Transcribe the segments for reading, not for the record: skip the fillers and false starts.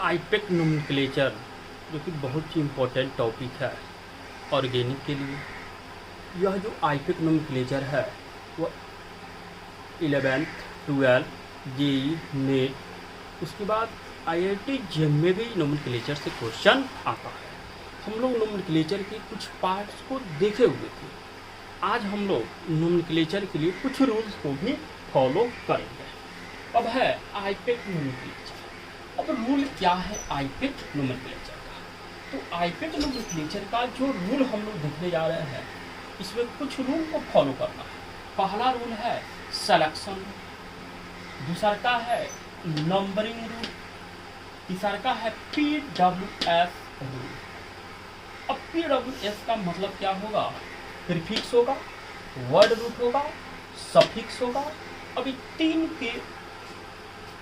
IUPAC nomenclature जो कि बहुत ही इम्पोर्टेंट टॉपिक है ऑर्गेनिक के लिए। यह जो आईपेक नोमेनक्लेचर है वह 11th 12 जेई नेट उसके बाद आईआईटी जेम में भी नोमेनक्लेचर से क्वेश्चन आता है। हम लोग नोमेनक्लेचर के कुछ पार्ट्स को देखे हुए थे। आज हम लोग नोमेनक्लेचर के लिए कुछ रूल्स को भी फॉलो करेंगे। अब है आईपेक नोमेनक्लेचर। अब रूल क्या है आईपेक नोमेनक्लेचर का? तो आईपेक नोमेनक्लेचर का जो रूल हम लोग देखने जा रहे हैं इसमें कुछ रूल को फॉलो करना है। पहला रूल है सिलेक्शन रूल, दूसरा का है नंबरिंग रूल, तीसरा का है PWS रूल। अब PWS का मतलब क्या होगा? प्रीफिक्स होगा, वर्ड रूट होगा, सफिक्स होगा। अभी तीन के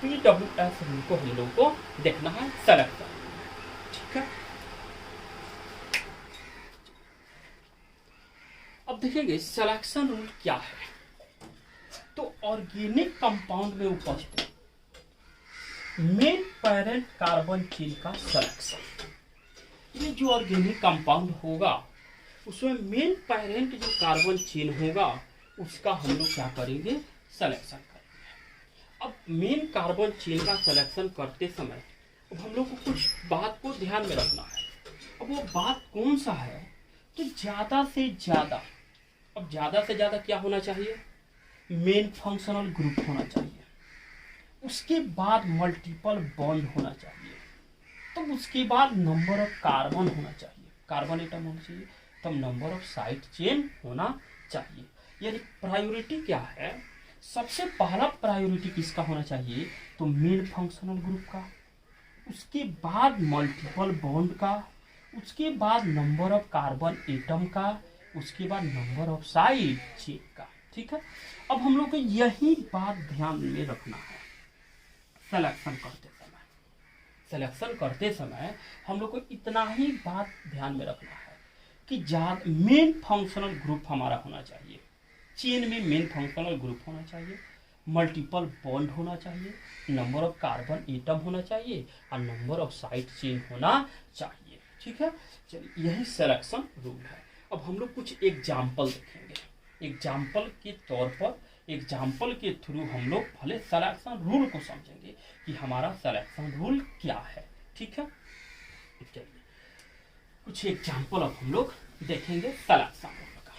PWS रूल को हम लोग को देखना है सिलेक्शन। ठीक है, अब देखेंगे सिलेक्शन रूल क्या है। तो ऑर्गेनिक कंपाउंड में उपस्थित मेन पेरेंट कार्बन चेन का सिलेक्शन। ये जो ऑर्गेनिक कंपाउंड होगा उसमें मेन पेरेंट जो कार्बन चेन होगा उसका हम लोग क्या करेंगे? सिलेक्शन करेंगे। अब मेन कार्बन चेन का सिलेक्शन करते समय अब हम लोग को कुछ बात को ध्यान में रखना है। अब वो बात कौन सा है? तो ज्यादा से ज्यादा, अब ज्यादा से ज्यादा क्या होना चाहिए? मेन फंक्शनल ग्रुप होना चाहिए। उसके बाद मल्टीपल बॉन्ड होना चाहिए। तब उसके बाद नंबर ऑफ कार्बन होना चाहिए, कार्बन एटम होना चाहिए। तब नंबर ऑफ साइड चेन होना चाहिए। यानी प्रायोरिटी क्या है? सबसे पहला प्रायोरिटी किसका होना चाहिए? तो मेन फंक्शनल ग्रुप का, उसके बाद मल्टीपल बॉन्ड का, उसके बाद नंबर ऑफ कार्बन एटम का, उसके बाद नंबर ऑफ साइड चेन का। ठीक है, अब हम लोग को यही बात ध्यान में रखना है सिलेक्शन करते समय। सिलेक्शन करते समय हम लोग को इतना ही बात ध्यान में रखना है कि मेन फंक्शनल ग्रुप हमारा होना चाहिए, चेन में मेन फंक्शनल ग्रुप होना चाहिए, मल्टीपल बॉन्ड होना चाहिए, नंबर ऑफ कार्बन एटम होना चाहिए और नंबर ऑफ साइड चेन होना चाहिए। ठीक है, चलिए यही सिलेक्शन रूल है। अब हम लोग कुछ एग्जाम्पल देखेंगे। एग्जाम्पल के तौर पर, एग्जाम्पल के थ्रू हम लोग पहले सिलेक्शन रूल को समझेंगे कि हमारा सिलेक्शन रूल क्या है। ठीक है, चलिए कुछ एग्जाम्पल अब हम लोग देखेंगे सिलेक्शन रूल का।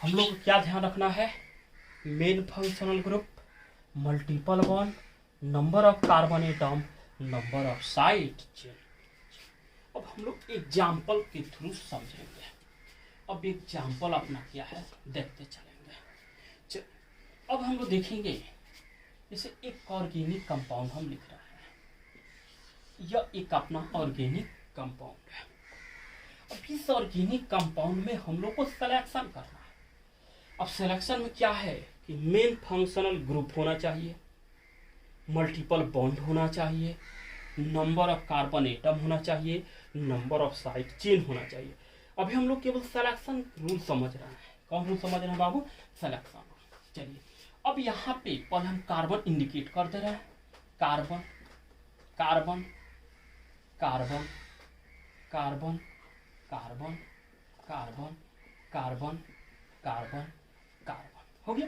हम लोग को क्या ध्यान रखना है? Main functional group, multiple bond, number of carbon atom, number of side chain. अब हम लोग एग्जाम्पल के थ्रू समझेंगे। अब एग्जाम्पल अपना क्या है देखते चलेंगे। अब हम लोग देखेंगे जैसे एक ऑर्गेनिक कंपाउंड हम लिख रहे हैं, यह एक अपना ऑर्गेनिक कंपाउंड है। अब इस ऑर्गेनिक कंपाउंड में हम लोग को सिलेक्शन करना है। अब सिलेक्शन में क्या है कि मेन फंक्शनल ग्रुप होना चाहिए, मल्टीपल बॉन्ड होना चाहिए, नंबर ऑफ कार्बन एटम होना चाहिए, नंबर ऑफ साइड चेन होना चाहिए। अभी हम लोग केवल सिलेक्शन रूल समझ रहे हैं। कौन रूल समझ रहे हैं बाबू? Selection rule. चलिए अब यहाँ पे पहले हम कार्बन इंडिकेट कर दे रहे हैं। Carbon carbon carbon carbon carbon carbon carbon carbon carbon हो गया।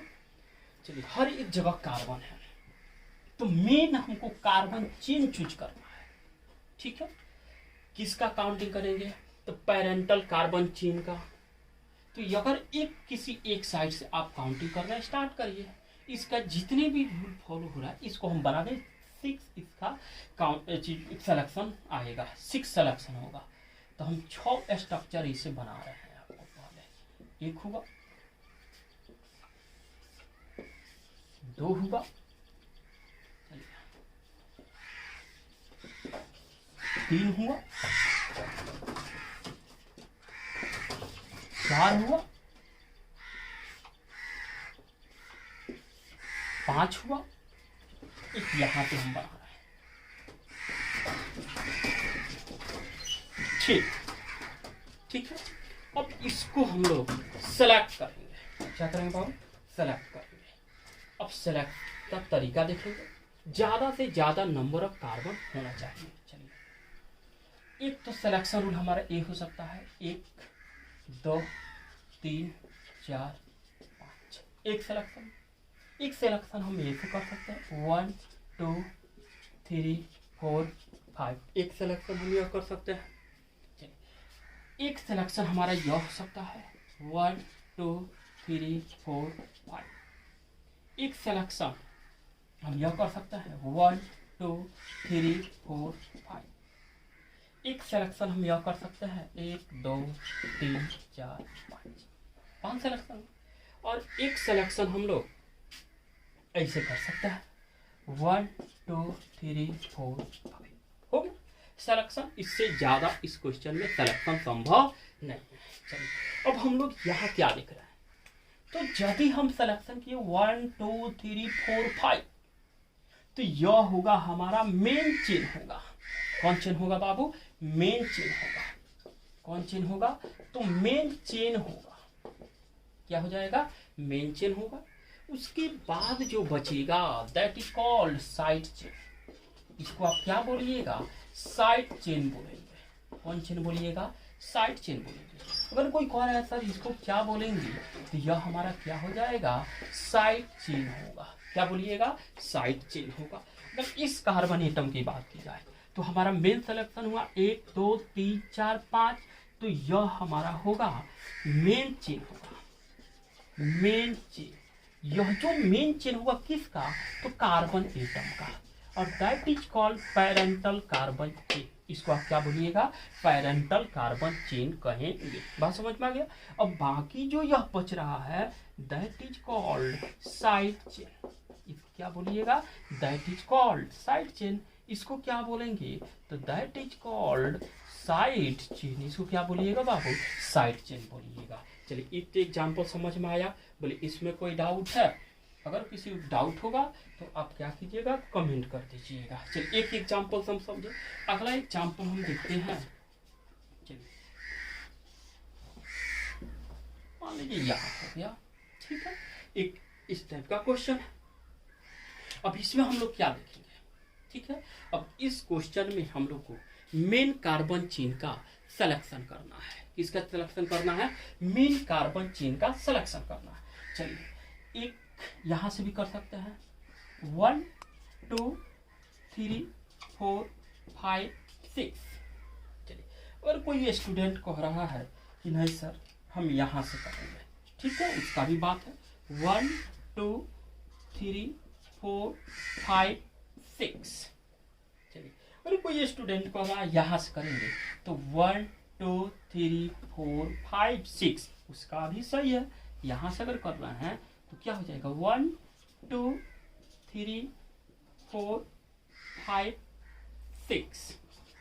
चलिए हर एक जगह कार्बन है तो मेन हमको कार्बन चेन चूज करना है। ठीक है, किसका काउंटिंग करेंगे? तो पेरेंटल कार्बन चेन का। तो अगर किसी एक साइड से आप काउंटिंग करना स्टार्ट करिए, इसका जितने भी रूल फॉलो हो रहा है इसको हम बना दें 6। इसका सिलेक्शन आएगा, 6 सिलेक्शन होगा। तो हम 6 स्ट्रक्चर इसे बना रहे हैं। आपको पहले एक होगा, 2 हुआ, 3 हुआ, 4 हुआ, 5 हुआ, एक यहाँ पे हम बना रहे हैं। ठीक है। अब इसको हम लोग सेलेक्ट करेंगे। क्या करेंगे बाबू? सेलेक्ट करेंगे। अब सेलेक्ट का तरीका देखेंगे। ज्यादा से ज्यादा नंबर ऑफ कार्बन होना चाहिए। चलिए, एक तो सिलेक्शन रूल हमारा ए हो सकता है 1 2 3 4 5। एक सिलेक्शन हम ए से कर सकते हैं 1 2 3 4 5। एक सिलेक्शन हम यह कर सकते हैं। चलिए, एक सिलेक्शन हमारा यह हो सकता है 1 2 3 4 5। एक सिलेक्शन हम यह कर सकते हैं 1 2 3 4 5। एक सिलेक्शन हम यह कर सकते हैं 1 2 3 4 5। 5 सिलेक्शन। और एक सिलेक्शन हम लोग ऐसे कर सकते हैं 1 2 3 4 5। हो गया सिलेक्शन। इससे ज्यादा इस क्वेश्चन में सिलेक्शन संभव नहीं है। चलिए, अब हम लोग यहाँ क्या लिख रहे हैं? तो यदि हम सिलेक्शन किए 1 2 3 4 5, तो यह होगा हमारा मेन चेन होगा। कौन चेन होगा बाबू? मेन चेन होगा। कौन चेन होगा? तो मेन चेन होगा। क्या हो जाएगा? मेन चेन होगा। उसके बाद जो बचेगा that is called side chain. इसको आप क्या बोलिएगा? साइड चेन बोलेंगे। कौन चेन बोलिएगा? साइड चेन बोलेंगे। अगर कोई कह रहा है सर इसको क्या बोलेंगे, तो यह हमारा क्या हो जाएगा? साइड चेन होगा। क्या बोलिएगा? साइड चेन होगा। अगर इस कार्बन एटम की बात की जाए तो हमारा मेन सिलेक्शन हुआ 1 2 3 4 5, तो यह हमारा होगा मेन चेन होगा। मेन चेन, यह जो मेन चेन होगा किसका? तो कार्बन एटम का। और that is called parental carbon chain. इसको आप क्या बोलिएगा? पैरेंटल कार्बन चेन कहेंगे। बात समझ में आ गया? अब बाकी जो यह बच रहा है that is called side chain. इसको क्या बोलिएगा? That is called side chain. इसको क्या बोलेंगे? तो that is called side chain. इसको क्या बोलिएगा बाबू? साइड चेन बोलिएगा। चलिए, एक एग्जाम्पल समझ में आया? बोले इसमें कोई डाउट है? अगर किसी डाउट होगा तो आप क्या कीजिएगा? कमेंट कर दीजिएगा। चलिए, एक एग्जाम्पल हम समझे। अगला एग्जाम्पल हम देखते हैं। चलिए, मान लीजिए यहाँ हो गया। ठीक है, एक इस टाइप का क्वेश्चन है। अब इसमें हम लोग क्या देखेंगे? ठीक है, अब इस क्वेश्चन में हम लोग को मेन कार्बन चेन का सिलेक्शन करना है। किसका सिलेक्शन करना है? मेन कार्बन चेन का सिलेक्शन करना है। चलिए, एक यहां से भी कर सकते हैं 1 2 3 4 5 6। चलिए, अगर कोई स्टूडेंट कह रहा है कि नहीं सर हम यहां से करेंगे, ठीक है, उसका भी बात है 1 2 3 4 5 6। चलिए, अगर कोई स्टूडेंट कह रहा है यहां से करेंगे तो 1 2 3 4 5 6, उसका भी सही है। यहां से अगर कर रहे हैं तो क्या हो जाएगा? 1 2 3 4 5 6,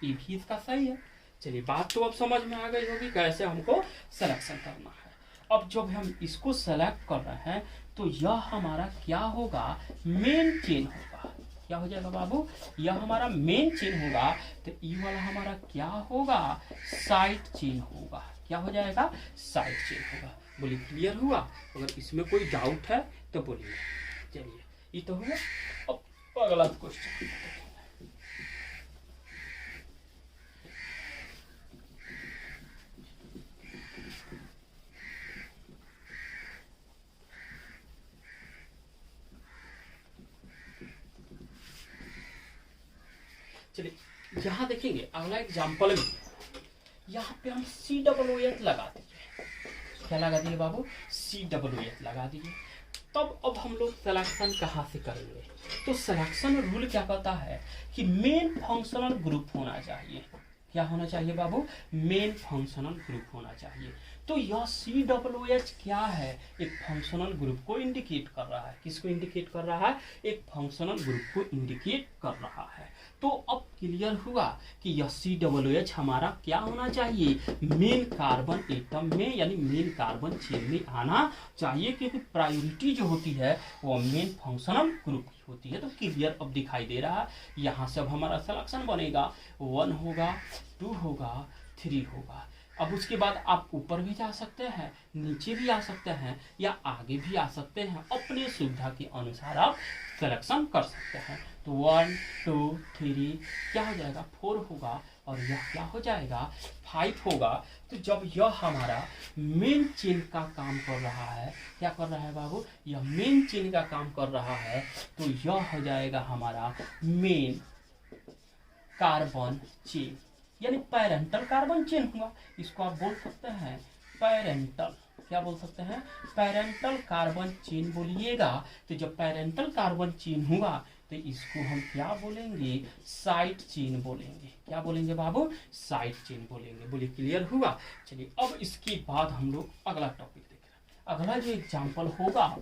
ये भी इसका सही है। चलिए, बात तो अब समझ में आ गई होगी कैसे हमको सिलेक्शन करना है। अब जब हम इसको सेलेक्ट कर रहे हैं तो यह हमारा क्या होगा? मेन चेन होगा। क्या हो जाएगा बाबू? यह हमारा मेन चेन होगा। तो ये वाला हमारा क्या होगा? साइड चेन होगा। क्या हो जाएगा? साइड चेन होगा। बोलिए, क्लियर हुआ? अगर इसमें कोई डाउट है तो बोलिए। चलिए, ये तो हुआ। अब अगला क्वेश्चन। चलिए, यहाँ देखेंगे अगला एग्जाम्पल में यहाँ पे हम COOH लगा दीजिए। क्या लगा दिए बाबू? COOH लगा दीजिए। तब अब हम लोग सिलेक्शन कहाँ से करेंगे? तो सिलेक्शन रूल क्या कहता है कि मेन फंक्शनल ग्रुप होना चाहिए। क्या होना चाहिए बाबू? मेन फंक्शनल ग्रुप होना चाहिए। तो यह COOH क्या है? एक फंक्शनल ग्रुप को इंडिकेट कर रहा है। किसको इंडिकेट कर रहा है? एक फंक्शनल ग्रुप को इंडिकेट कर रहा है। तो अब क्लियर हुआ कि यह COOH हमारा क्या होना चाहिए? मेन कार्बन एटम में यानी मेन कार्बन चेन में आना चाहिए, क्योंकि प्रायोरिटी जो होती है वो मेन फंक्शनल ग्रुप की होती है। तो क्लियर अब दिखाई दे रहा है। यहाँ से अब हमारा सिलेक्शन बनेगा, 1 होगा, 2 होगा, 3 होगा। अब उसके बाद आप ऊपर भी जा सकते हैं, नीचे भी आ सकते हैं, या आगे भी आ सकते हैं। अपने सुविधा के अनुसार आप सिलेक्शन कर सकते हैं। तो 1 2 3 क्या हो जाएगा? 4 होगा, और यह क्या हो जाएगा? 5 होगा। तो जब यह हमारा मेन चेन का काम कर रहा है, क्या कर रहा है बाबू? यह मेन चेन का काम कर रहा है, तो यह हो जाएगा हमारा मेन कार्बन चेन, यानी पैरेंटल कार्बन चेन हुआ। इसको आप बोल सकते हैं पैरेंटल, क्या बोल सकते हैं? पैरेंटल कार्बन चेन बोलिएगा। तो जब पैरेंटल कार्बन चेन हुआ तो इसको हम क्या बोलेंगे? साइड चेन बोलेंगे। क्या बोलेंगे बाबू? साइड चेन बोलेंगे। बोलिए क्लियर हुआ? चलिए अब इसके बाद हम लोग अगला टॉपिक देख रहे हैं। अगला जो एग्जाम्पल होगा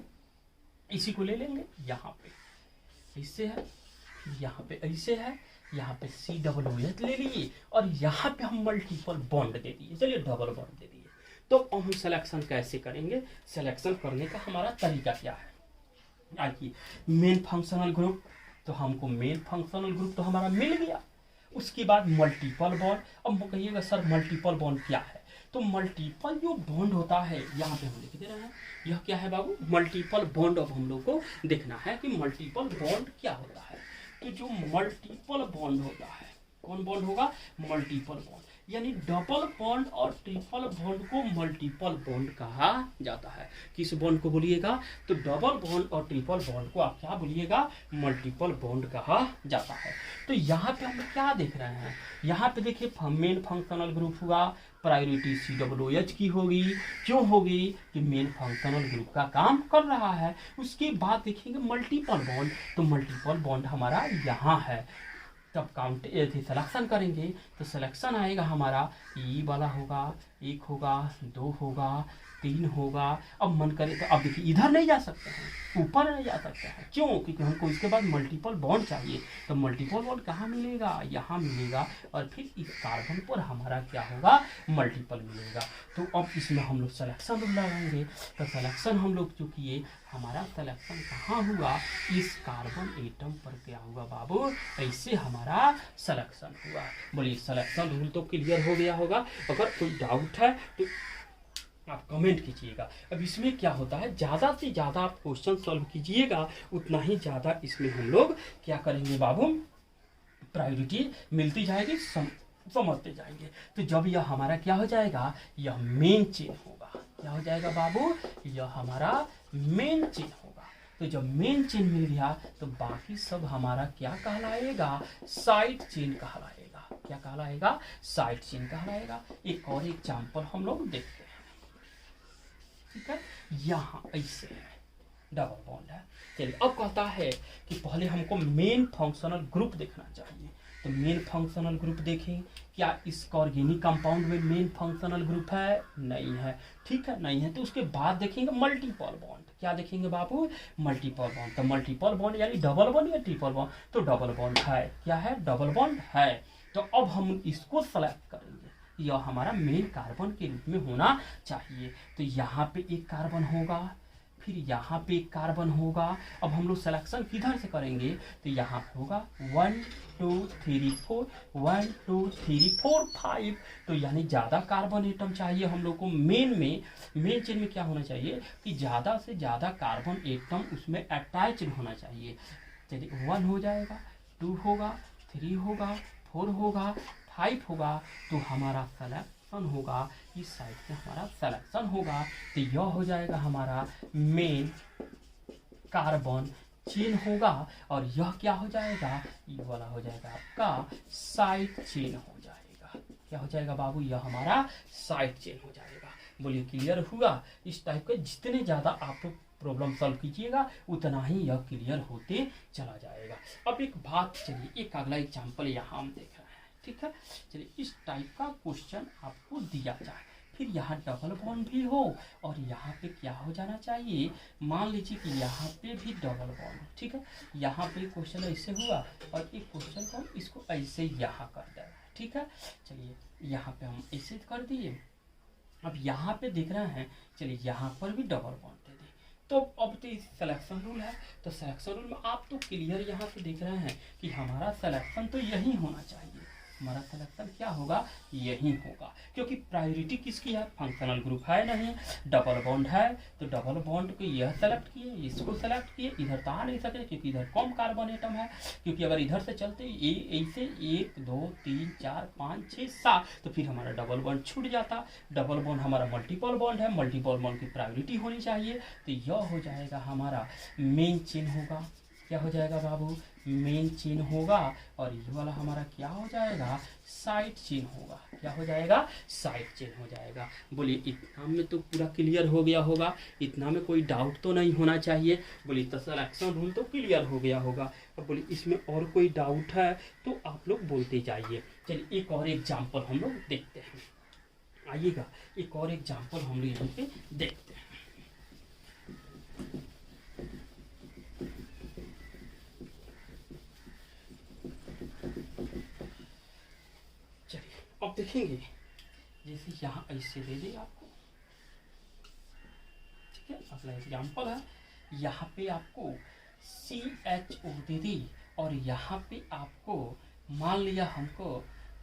इसी को ले लेंगे। यहाँ पे ऐसे है, यहाँ पे ऐसे है, यहाँ पे COOH ले लिए, और यहाँ पे हम मल्टीपल बॉन्ड दे दिए। चलिए डबल बॉन्ड दे दिए। तो अब हम सिलेक्शन कैसे करेंगे? सिलेक्शन करने का हमारा तरीका क्या है? आइए, मेन फंक्शनल ग्रुप, तो हमको मेन फंक्शनल ग्रुप तो हमारा मिल गया। उसके बाद मल्टीपल बॉन्ड। अब कहिएगा सर मल्टीपल बॉन्ड क्या है? तो मल्टीपल जो बॉन्ड होता है, यहाँ पे हम लिख दे रहे हैं, यह क्या है बाबू? Multiple bond. अब हम लोग को देखना है कि मल्टीपल बॉन्ड क्या होता है। तो जो मल्टीपल बॉन्ड होता है, कौन बॉन्ड होगा? मल्टीपल बॉन्ड, यानी डबल बॉन्ड और ट्रिपल बॉन्ड को मल्टीपल बॉन्ड कहा जाता है। किस बॉन्ड को बोलिएगा? तो डबल बॉन्ड और ट्रिपल बॉन्ड को आप क्या बोलिएगा? मल्टीपल बॉन्ड कहा जाता है। तो यहाँ पे हम क्या देख रहे हैं? यहाँ पे देखिए मेन फंक्शनल ग्रुप हुआ, प्रायोरिटी COOH की होगी। क्यों होगी? कि मेन फंक्शनल ग्रुप का काम कर रहा है। उसके बाद देखेंगे मल्टीपल बॉन्ड, तो मल्टीपल बॉन्ड हमारा यहाँ है। तब काउंट सिलेक्शन करेंगे तो सिलेक्शन आएगा हमारा, ये वाला होगा, 1 होगा, 2 होगा, 3 होगा। अब मन करे तो अब देखिए इधर नहीं जा सकते हैं, ऊपर नहीं जा सकते हैं। क्यों? क्योंकि हमको इसके बाद मल्टीपल बॉन्ड चाहिए। तो मल्टीपल बॉन्ड कहाँ मिलेगा? यहाँ मिलेगा, और फिर इस कार्बन पर हमारा क्या होगा? मल्टीपल मिलेगा। तो अब इसमें हम लोग सिलेक्शन लगाएंगे। तो सिलेक्शन हम लोग जो किए, हमारा सिलेक्शन कहाँ हुआ? इस कार्बन एटम पर क्या हुआ बाबू? ऐसे हमारा सिलेक्शन हुआ। बोलिए सिलेक्शन रूल तो क्लियर हो गया होगा। अगर कोई डाउट है तो आप कमेंट कीजिएगा। अब इसमें क्या होता है, ज़्यादा से ज़्यादा आप क्वेश्चन सॉल्व कीजिएगा, उतना ही ज़्यादा इसमें हम लोग क्या करेंगे बाबू? प्रायोरिटी मिलती जाएगी, समझते जाएंगे। तो जब यह हमारा क्या हो जाएगा? यह मेन चेन होगा। क्या हो जाएगा बाबू? यह हमारा मेन चेन होगा। तो जब मेन चेन मिल गया तो बाकी सब हमारा क्या कहलाएगा? साइड चेन कहलाएगा। क्या कहलाएगा? साइड चेन कहलाएगा। एक और एग्जाम्पल हम लोग देखते हैं। ठीक है, यहाँ ऐसे है, डबल बॉन्ड है। चलिए अब कहता है कि पहले हमको मेन फंक्शनल ग्रुप देखना चाहिए। तो मेन फंक्शनल ग्रुप देखें, क्या इस ऑर्गेनिक कंपाउंड में मेन फंक्शनल ग्रुप है? नहीं है। ठीक है, नहीं है। तो उसके बाद देखेंगे मल्टीपल बॉन्ड। क्या देखेंगे बाबू? Multiple bond. तो मल्टीपल बॉन्ड यानी डबल बॉन्ड या ट्रिपल बॉन्ड? तो डबल बॉन्ड है। क्या है? डबल बॉन्ड है। तो अब हम इसको सेलेक्ट करेंगे, यह हमारा मेन कार्बन के रूप में होना चाहिए। तो यहाँ पे एक कार्बन होगा, फिर यहाँ पे एक कार्बन होगा। अब हम लोग सिलेक्शन किधर से करेंगे? तो यहाँ पे होगा 1 2 3 4, 1 2 3 4 5। तो यानी ज़्यादा कार्बन एटम चाहिए हम लोग को मेन चेन में। क्या होना चाहिए कि ज़्यादा से ज़्यादा कार्बन एटम उसमें अटैच होना चाहिए। चलिए 1 हो जाएगा, 2 होगा, 3 होगा, 4 होगा, 5 होगा। तो हमारा सिलेक्शन होगा, इस साइड से हमारा सिलेक्शन होगा। तो यह हो जाएगा हमारा मेन कार्बन चेन होगा, और यह क्या हो जाएगा? ये वाला हो जाएगा आपका साइड चेन हो जाएगा। क्या हो जाएगा बाबू? यह हमारा साइड चेन हो जाएगा। बोलिए क्लियर हुआ? इस टाइप के जितने ज़्यादा आप प्रॉब्लम सॉल्व कीजिएगा उतना ही यह क्लियर होते चला जाएगा। अब एक बात, चलिए एक अगला एग्जाम्पल यहाँ हम देख रहे हैं। ठीक है। चलिए इस टाइप का क्वेश्चन आपको दिया जाए, फिर यहाँ डबल बॉन्ड भी हो और यहाँ पे क्या हो जाना चाहिए, मान लीजिए कि यहाँ पे भी डबल बॉन्ड, ठीक है। यहाँ पे क्वेश्चन ऐसे हुआ और एक क्वेश्चन को इसको ऐसे यहाँ कर देना, ठीक है। चलिए यहाँ पे हम ऐसे कर दिए, अब यहाँ पे दिख रहा है, चलिए यहाँ पर भी डबल बॉन्ड दे दें। तो अब तो सिलेक्शन रूल है, तो सिलेक्शन रूल में आप तो क्लियर यहाँ पे देख रहे हैं कि हमारा सिलेक्शन तो यही होना चाहिए, हमारा सिलेक्शन क्या होगा, यही होगा, क्योंकि प्रायोरिटी किसकी है, फंक्शनल ग्रुप है नहीं, डबल बॉन्ड है, तो डबल बॉन्ड को यह सेलेक्ट किए, इसको सेलेक्ट किए, इधर तो आ नहीं सके क्योंकि इधर कम कार्बन एटम है, क्योंकि अगर इधर से चलते ऐसे 1 2 3 4 5 6 7 तो फिर हमारा डबल बॉन्ड छूट जाता। डबल बॉन्ड हमारा मल्टीपल बॉन्ड है, मल्टीपल बॉन्ड की प्रायोरिटी होनी चाहिए, तो यह हो जाएगा हमारा मेन चेन होगा। क्या हो जाएगा बाबू, मेन चेन होगा, और ये वाला हमारा क्या हो जाएगा, साइड चेन होगा। क्या हो जाएगा, साइड चेन हो जाएगा। बोलिए इतना में तो पूरा क्लियर हो गया होगा, इतना में कोई डाउट तो नहीं होना चाहिए। बोलिए तो सिलेक्शन रूल तो क्लियर हो गया होगा। अब बोलिए इसमें और कोई डाउट है तो आप लोग बोलते जाइए। चलिए एक और एग्जाम्पल हम लोग देखते हैं, आइएगा एक और एग्जाम्पल हम लोग यहाँ पे देखते हैं। अब देखेंगे जैसे यहाँ ऐसे दे दी आपको, ठीक है, अपना एग्जाम्पल है, यहाँ पे आपको CHO दे दी और यहाँ पे आपको मान लिया हमको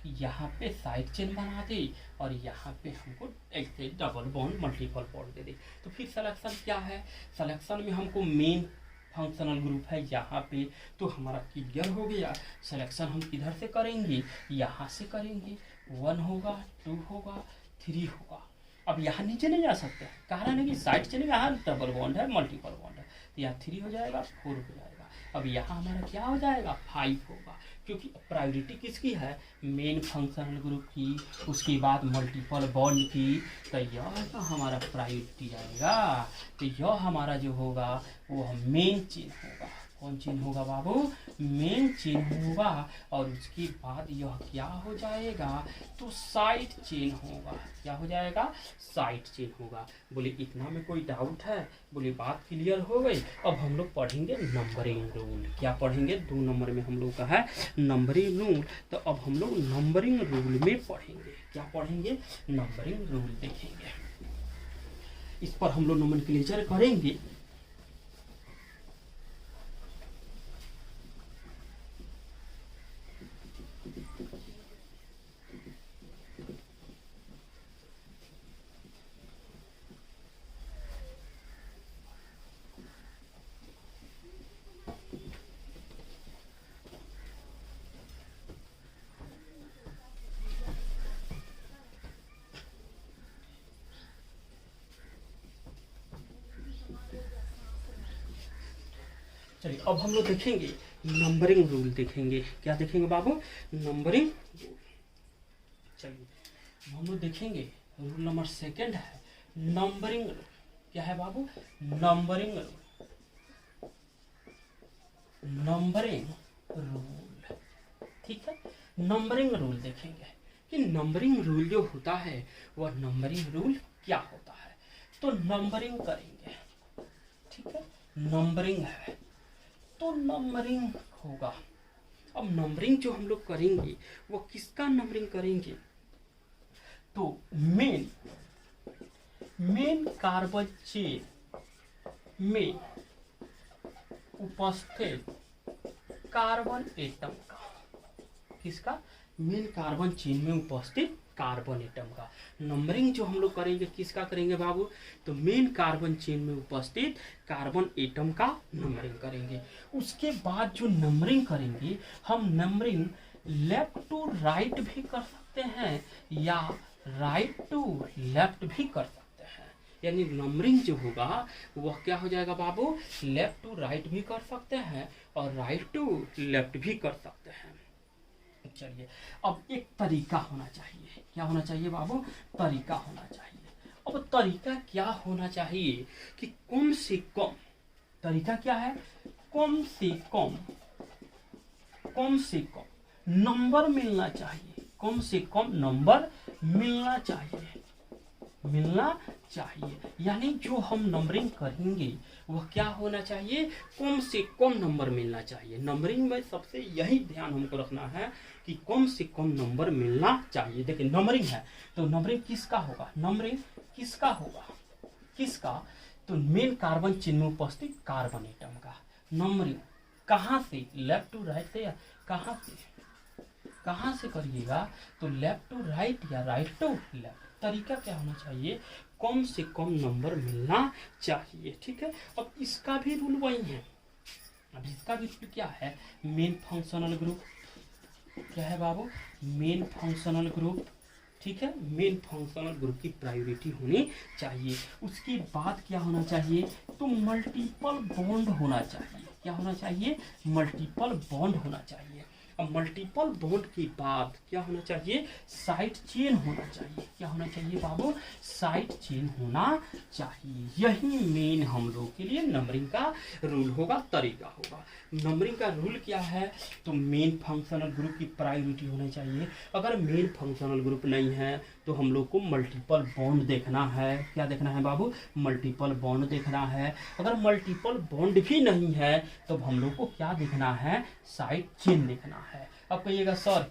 कि यहाँ पे साइड चेन बना दी और यहाँ पे हमको ऐसे डबल बॉन्ड मल्टीपल बॉन्ड दे दी। तो फिर सिलेक्शन क्या है, सिलेक्शन में हमको मेन फंक्शनल ग्रुप है यहाँ पे, तो हमारा क्लियर हो गया। सिलेक्शन हम किधर से करेंगे, यहाँ से करेंगे। 1 होगा, 2 होगा, 3 होगा। अब यहाँ नीचे नहीं जा सकते, कारण है कि साइड चेन में यहाँ डबल बॉन्ड है, मल्टीपल बॉन्ड है, तो यहाँ 3 हो जाएगा, 4 हो जाएगा। अब यहाँ हमारा क्या हो जाएगा, 5 होगा, क्योंकि प्रायोरिटी किसकी है, मेन फंक्शनल ग्रुप की, उसके बाद मल्टीपल बॉन्ड की, तो यह तो हमारा प्रायोरिटी आएगा। तो यह हमारा जो होगा वो मेन चेन होगा। कौन चेन होगा बाबू, मेन चेन होगा। और उसके बाद यह क्या हो जाएगा, तो साइड चेन होगा। क्या हो जाएगा, साइड चेन होगा। बोले इतना में कोई डाउट है, बोले बात क्लियर हो गई। अब हम लोग पढ़ेंगे नंबरिंग रूल। क्या पढ़ेंगे, 2 नंबर में हम लोग का है नंबरिंग रूल। तो अब हम लोग नंबरिंग रूल में पढ़ेंगे, क्या पढ़ेंगे, नंबरिंग रूल देखेंगे। इस पर हम लोग नोमेनक्लेचर करेंगे। चलिए अब हम लोग देखेंगे नंबरिंग रूल देखेंगे। क्या देखेंगे बाबू, नंबरिंग रूल। चलिए हम लोग देखेंगे रूल नंबर 2 है नंबरिंग रूल। क्या है बाबू, नंबरिंग रूल, नंबरिंग रूल, ठीक है। नंबरिंग रूल देखेंगे कि नंबरिंग रूल जो होता है वह नंबरिंग रूल क्या होता है। तो नंबरिंग करेंगे, ठीक है, नंबरिंग है तो नंबरिंग होगा। अब नंबरिंग जो हम लोग करेंगे वो किसका नंबरिंग करेंगे, तो मेन कार्बन चेन में उपस्थित कार्बन एटम का, किसका, मेन कार्बन चेन में उपस्थित कार्बन एटम का नंबरिंग जो हम लोग करेंगे किसका करेंगे बाबू, तो मेन कार्बन चेन में उपस्थित कार्बन एटम का नंबरिंग करेंगे। उसके बाद जो नंबरिंग करेंगे हम नंबरिंग लेफ्ट टू राइट भी कर सकते हैं या राइट टू लेफ्ट भी कर सकते हैं। यानी नंबरिंग जो होगा वह क्या हो जाएगा बाबू, लेफ्ट टू राइट भी कर सकते हैं और राइट टू लेफ्ट भी कर सकते हैं। चलिए अब एक तरीका होना चाहिए। क्या होना चाहिए बाबू, तरीका होना चाहिए। अब तरीका क्या होना चाहिए कि कम से कम, तरीका क्या है, कम से कम नंबर मिलना चाहिए, कम से कम नंबर मिलना चाहिए। यानी जो हम नंबरिंग करेंगे वह क्या होना चाहिए, कम से कम नंबर मिलना चाहिए। नंबरिंग में सबसे यही ध्यान हमको रखना है कि कम से कम नंबर मिलना चाहिए। देखिए नंबरिंग है तो नंबरिंग किसका होगा, नंबरिंग किसका होगा, किसका, तो मेन कार्बन चेन में उपस्थित कार्बन एटम का। नंबरिंग कहाँ से, लेफ्ट टू राइट से या कहाँ से करिएगा, तो लेफ्ट टू राइट या राइट टू लेफ्ट। तरीका क्या होना चाहिए, कम से कम नंबर मिलना चाहिए। ठीक है, अब इसका भी रूल वही है। अब इसका भी रूल क्या है, मेन फंक्शनल ग्रुप। क्या है बाबू, मेन फंक्शनल ग्रुप। ठीक है, मेन फंक्शनल ग्रुप की प्रायोरिटी होनी चाहिए। उसके बाद क्या होना चाहिए, तो मल्टीपल बॉन्ड होना चाहिए। क्या होना चाहिए, मल्टीपल बॉन्ड होना चाहिए। अब मल्टीपल बॉन्ड के बाद क्या होना चाहिए, साइड चेन होना चाहिए। क्या होना चाहिए बाबू, साइड चेन होना चाहिए। यही मेन हम लोग के लिए नंबरिंग का रूल होगा, तरीका होगा। नंबरिंग का रूल क्या है, तो मेन फंक्शनल ग्रुप की प्रायोरिटी होनी चाहिए। अगर मेन फंक्शनल ग्रुप नहीं है तो हम लोग को मल्टीपल बॉन्ड देखना है। क्या देखना है बाबू, मल्टीपल बॉन्ड देखना है। अगर मल्टीपल बॉन्ड भी नहीं है तो हम लोग को क्या देखना है, साइड चेन देखना है। अब कहिएगा सर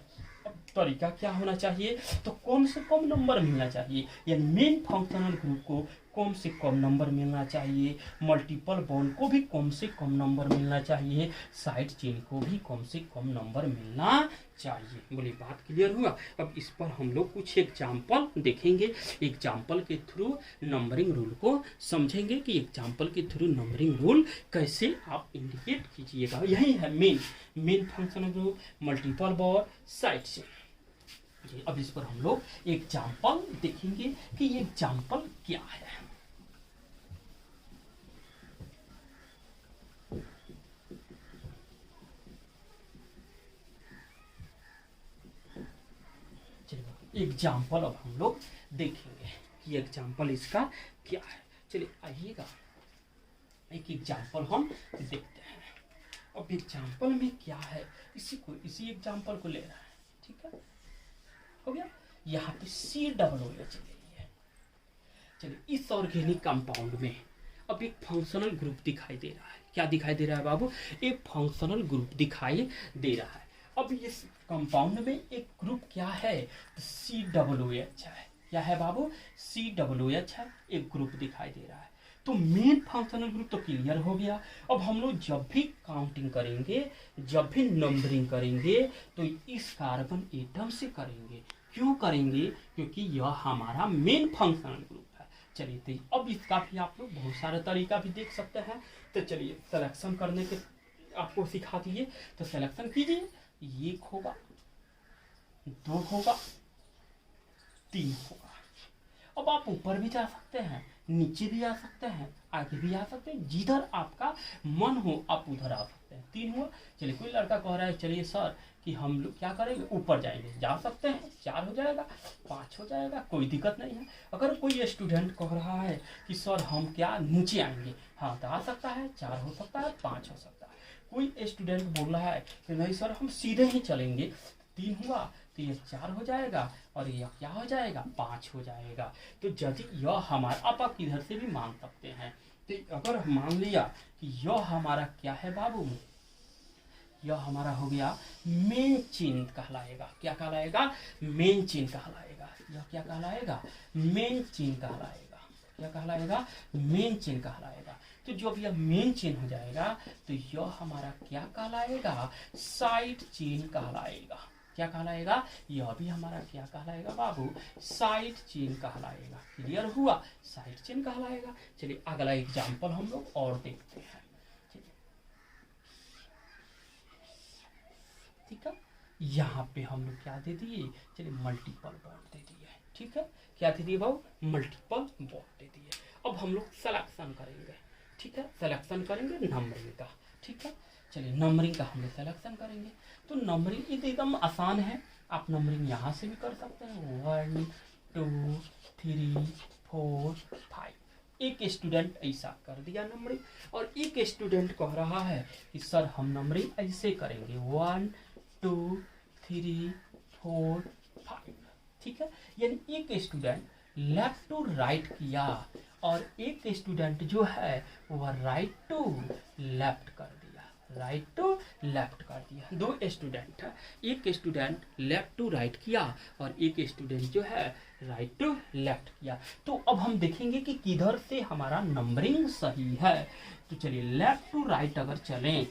तरीका क्या होना चाहिए, तो कम से कम नंबर मिलना चाहिए। यानी मेन फंक्शनल ग्रुप को कम से कम नंबर मिलना चाहिए, मल्टीपल बॉन्ड को भी कम से कम नंबर मिलना चाहिए, साइड चेन को भी कम से कम नंबर मिलना चाहिए। बोली बात क्लियर हुआ। अब इस पर हम लोग कुछ एग्जाम्पल देखेंगे, एग्जाम्पल के थ्रू नंबरिंग रूल को समझेंगे कि एग्जाम्पल के थ्रू नंबरिंग रूल कैसे आप इंडिकेट कीजिएगा। यही है main functional group, multiple bond, side chain. अब इस पर हम लोग एग्जाम्पल देखेंगे कि ये एग्जाम्पल क्या है। चलिए एग्जाम्पल अब हम लोग देखेंगे कि एग्जाम्पल इसका क्या है। चलिए आइएगा एक एग्जाम्पल हम देखते हैं। अब एग्जाम्पल में क्या है, इसी एग्जाम्पल को ले रहा है। ठीक है, हो गया। यहाँ पे COOH गई है। चलिए इस ऑर्गेनिक कंपाउंड में अब एक फंक्शनल ग्रुप दिखाई दे रहा है। क्या दिखाई दे रहा है बाबू, एक फंक्शनल ग्रुप दिखाई दे रहा है। अब इस कंपाउंड में एक ग्रुप क्या है, COOH है। क्या है बाबू, COOH है, एक ग्रुप दिखाई दे रहा है। तो मेन फंक्शनल ग्रुप तो क्लियर हो गया। अब हम लोग जब भी काउंटिंग करेंगे, जब भी नंबरिंग करेंगे तो इस कार्बन एटम से करेंगे। क्यों करेंगे, क्योंकि यह हमारा मेन फंक्शनल ग्रुप है। चलिए तो अब इसका भी आप लोग बहुत सारे तरीका भी देख सकते हैं। तो चलिए सिलेक्शन करने के आपको सिखा दिए, तो सिलेक्शन कीजिए। 1 होगा, 2 होगा, 3 होगा। अब आप ऊपर भी जा सकते हैं, नीचे भी आ सकते हैं, आगे भी आ सकते हैं, जिधर आपका मन हो आप उधर आ सकते हैं। 3 हुआ। चलिए कोई लड़का कह रहा है चलिए सर कि हम लोग क्या करेंगे, ऊपर जाएंगे, जा सकते हैं। 4 हो जाएगा, 5 हो जाएगा, कोई दिक्कत नहीं है। अगर कोई स्टूडेंट कह रहा है कि सर हम क्या नीचे आएंगे, हाँ तो आ सकता है, 4 हो सकता है, 5 हो सकता है। कोई स्टूडेंट बोल रहा है कि नहीं सर हम सीधे ही चलेंगे, 3 हुआ तो ये 4 हो जाएगा और यह क्या हो जाएगा, 5 हो जाएगा। तो यदि यह हमारा, आप किधर से भी मान सकते हैं। तो अगर मान लिया कि यह हमारा क्या है बाबू, यह हमारा हो गया मेन चेन कहलाएगा। क्या कहलाएगा, मेन चेन कहलाएगा। यह क्या कहलाएगा, मेन चेन कहलाएगा। क्या कहलाएगा, मेन चेन कहलाएगा। तो जब यह मेन चेन हो जाएगा तो यह हमारा क्या कहलाएगा, साइड चेन कहलाएगा। क्या कहलाएगा, यह भी हमारा क्या कहलाएगा बाबू, साइड चेन कहलाएगा। क्लियर हुआ, साइड चेन कहलाएगा। चलिए अगला एग्जांपल हम लोग और देखते हैं। ठीक है, यहाँ पे हम लोग क्या दे दिए, चलिए मल्टीपल बॉन्ड दे दिए। ठीक है, क्या दे दिए बाबू, मल्टीपल बॉन्ड दे दिए। अब हम लोग सिलेक्शन करेंगे। ठीक है, सिलेक्शन करेंगे नंबरिंग का। ठीक है, चलिए नंबरिंग का हम लोग सिलेक्शन करेंगे। तो नंबरिंग एकदम आसान है, आप नंबरिंग यहाँ से भी कर सकते हैं। 1 2 3 4 5। एक स्टूडेंट ऐसा कर दिया नंबरिंग, और एक स्टूडेंट कह रहा है कि सर हम नंबरिंग ऐसे करेंगे, 1 2 3 4 5। ठीक है, यानी एक स्टूडेंट लेफ्ट टू राइट किया और एक स्टूडेंट जो है वह राइट टू लेफ्ट कर दिया, राइट टू लेफ्ट कर दिया। दो स्टूडेंट है, एक स्टूडेंट लेफ्ट टू राइट किया और एक स्टूडेंट जो है राइट टू लेफ्ट किया। तो अब हम देखेंगे कि किधर से हमारा नंबरिंग सही है। तो चलिए लेफ्ट टू राइट अगर चलें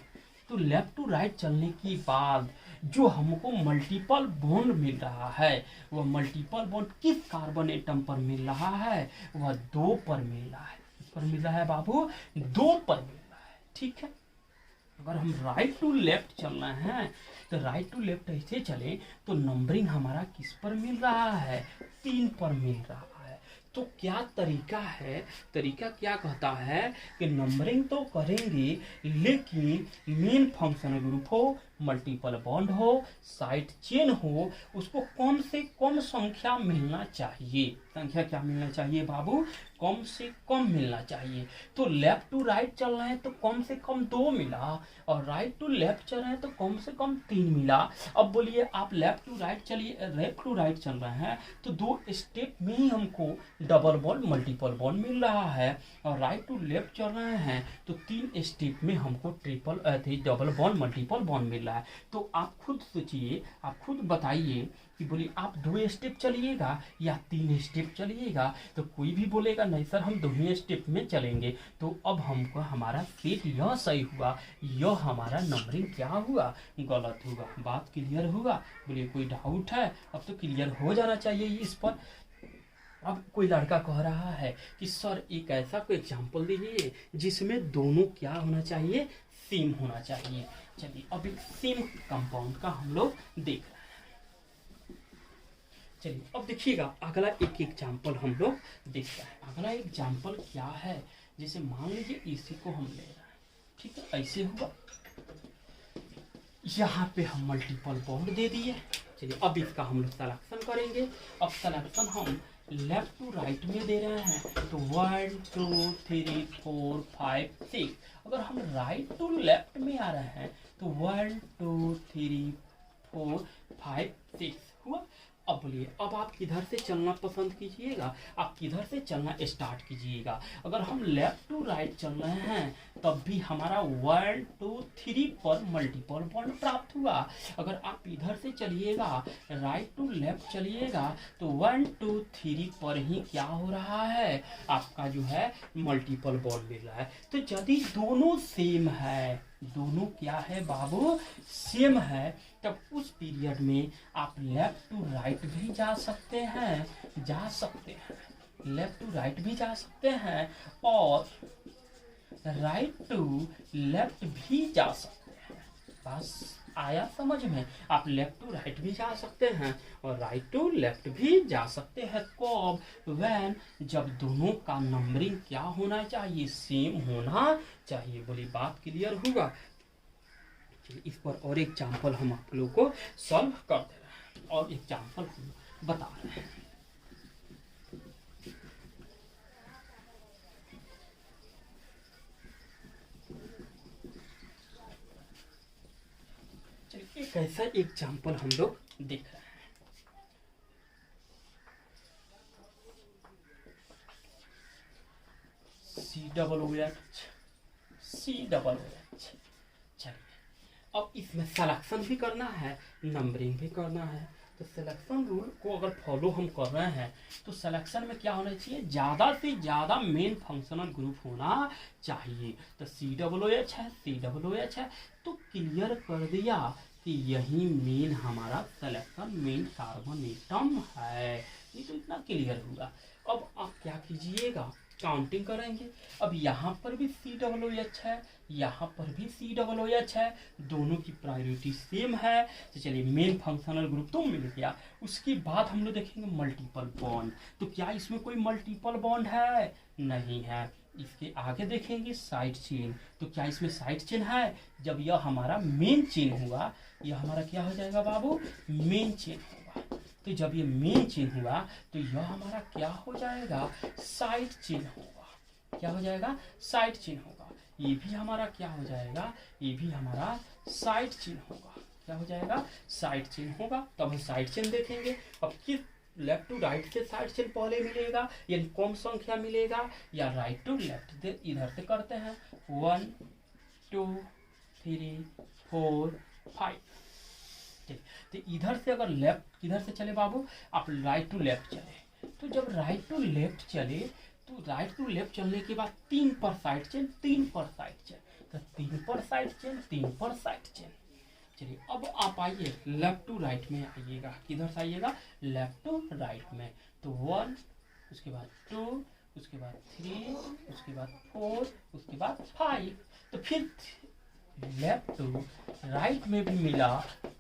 तो लेफ्ट टू राइट चलने के बाद जो हमको मल्टीपल बॉन्ड मिल रहा है वह मल्टीपल बॉन्ड किस कार्बन एटम पर मिल रहा है, वह 2 पर मिल रहा है। किस पर मिल रहा है बाबू, 2 पर मिल रहा है। ठीक है, अगर हम राइट टू लेफ्ट चलना है तो राइट टू लेफ्ट ऐसे चले तो नंबरिंग हमारा किस पर मिल रहा है, 3 पर मिल रहा है। तो क्या तरीका है, तरीका क्या कहता है कि नंबरिंग तो करेंगे लेकिन मेन फंक्शनल ग्रुप हो, मल्टीपल बॉन्ड हो, साइड चेन हो, उसको कम से कम संख्या मिलना चाहिए। संख्या क्या मिलना चाहिए बाबू, कम से कम मिलना चाहिए। तो लेफ्ट टू राइट चल रहे हैं तो कम से कम 2 मिला और राइट टू लेफ्ट चल रहे हैं तो कम से कम 3 मिला। अब बोलिए आप लेफ्ट टू राइट चलिए, लेफ्ट टू राइट चल रहे हैं तो 2 स्टेप में ही हमको डबल बॉन्ड मल्टीपल बॉन्ड मिल रहा है और राइट टू लेफ्ट चल रहे हैं तो 3 स्टेप में हमको डबल बॉन्ड मल्टीपल बॉन्ड मिल रहा है। तो आप खुद सोचिए, आप खुद बताइए कि बोलिए आप 2 स्टेप चलिएगा या 3 स्टेप चलिएगा। तो कोई भी बोलेगा नहीं सर हम 2 ही स्टेप में चलेंगे। तो अब हमको हमारा सेट यह सही हुआ, यह हमारा नंबरिंग क्या हुआ, गलत हुआ। बात क्लियर हुआ, बोलिए कोई डाउट है, अब तो क्लियर हो जाना चाहिए इस पर। अब कोई लड़का कह रहा है कि सर एक ऐसा कोई एग्जाम्पल दीजिए जिसमें दोनों क्या होना चाहिए, सेम होना चाहिए। चलिए अब एक सेम कंपाउंड का हम लोग देख रहे हैं। चलिए अब देखिएगा अगला एक एग्जाम्पल हम लोग देख रहे हैं। अगला एग्जाम्पल क्या है, जैसे मान लीजिए इसी को हम ले रहे हैं। ठीक है, ऐसे हुआ, यहाँ पे हम मल्टीपल बॉन्ड दे दिए। चलिए अब इसका हम लोग सलेक्शन करेंगे। अब सलेक्शन हम लेफ्ट टू राइट में दे रहे हैं तो 1 2 3 4 5 6। अगर हम राइट टू लेफ्ट में आ रहे हैं तो 1 2 3 4 5 6 हुआ। अब बोलिए अब आप किधर से चलना पसंद कीजिएगा, आप किधर से चलना स्टार्ट कीजिएगा। अगर हम लेफ्ट टू राइट चल रहे हैं तब भी हमारा 1 2 3 पर मल्टीपल बॉन्ड प्राप्त हुआ। अगर आप इधर से चलिएगा, राइट टू लेफ्ट चलिएगा तो 1 2 3 पर ही क्या हो रहा है, आपका जो है मल्टीपल बॉन्ड मिल रहा है। तो यदि दोनों सेम है, दोनों क्या है बाबू, सेम है, तब उस पीरियड में आप लेफ्ट टू राइट भी जा सकते हैं, लेफ्ट टू राइट भी जा सकते हैं और राइट टू लेफ्ट भी जा सकते हैं। बस आया समझ में, आप लेफ्ट टू राइट भी जा सकते हैं और राइट टू लेफ्ट भी जा सकते हैं। कब, व्हेन, जब दोनों का नंबरिंग क्या होना चाहिए, सेम होना चाहिए। बोली बात क्लियर हुआ। इस पर और एग्जाम्पल हम आप लोगों को सॉल्व कर दे रहे हैं और एग्जाम्पल हम बता रहे हैं। चलिए एक ऐसा एग्जाम्पल हम लोग देख रहे हैं। COOH। चलिए अब इसमें सिलेक्शन भी करना है, नंबरिंग भी करना है। तो सिलेक्शन रूल को अगर फॉलो हम कर रहे हैं तो सिलेक्शन में क्या होना चाहिए, ज़्यादा से ज़्यादा मेन फंक्शनल ग्रुप होना चाहिए। तो COOH है, COOH है, तो क्लियर कर दिया कि यही मेन हमारा सिलेक्शन मेन कार्बन एटम है। ये तो इतना क्लियर हुआ। अब आप क्या कीजिएगा, काउंटिंग करेंगे। अब यहाँ पर भी COOH है, यहाँ पर भी COOH है, दोनों की प्रायोरिटी सेम है। तो चलिए मेन फंक्शनल ग्रुप तो मिल गया। उसके बाद हम लोग देखेंगे मल्टीपल बॉन्ड। तो क्या इसमें कोई मल्टीपल बॉन्ड है, नहीं है। इसके आगे देखेंगे साइड चेन। तो क्या इसमें साइड चेन है, जब यह हमारा मेन चेन हुआ, यह हमारा क्या हो जाएगा बाबू, मेन चेन होगा। तो जब ये मेन चेन हुआ तो यह हमारा क्या हो जाएगा, साइड चेन होगा। क्या हो जाएगा, साइड चेन होगा। ये भी हमारा क्या हो जाएगा, ये भी हमारा साइड चेन होगा। क्या हो जाएगा, साइड चेन होगा। तब हम साइड चेन देखेंगे। अब किस लेफ्ट टू राइट से साइड चेन पहले मिलेगा, यानी कम संख्या मिलेगा, या राइट टू लेफ्ट से इधर से करते हैं 1 2 3 4 5। तो इधर से अगर लेफ्ट किधर से चले बाबू, आप राइट टू लेफ्ट चले। तो जब राइट टू लेफ्ट चले तो राइट टू लेफ्ट चलने के बाद 3 पर साइड चेन, 3 पर साइड चेन, तो 3 पर साइड चेन, 3 पर साइड चेन। चलिए अब आप आइए लेफ्ट टू राइट में आइएगा। किधर से आइएगा, लेफ्ट टू राइट में। तो 1, उसके बाद 2, उसके बाद 3, उसके बाद 4, उसके बाद 5। तो फिर लेफ्ट टू राइट में भी मिला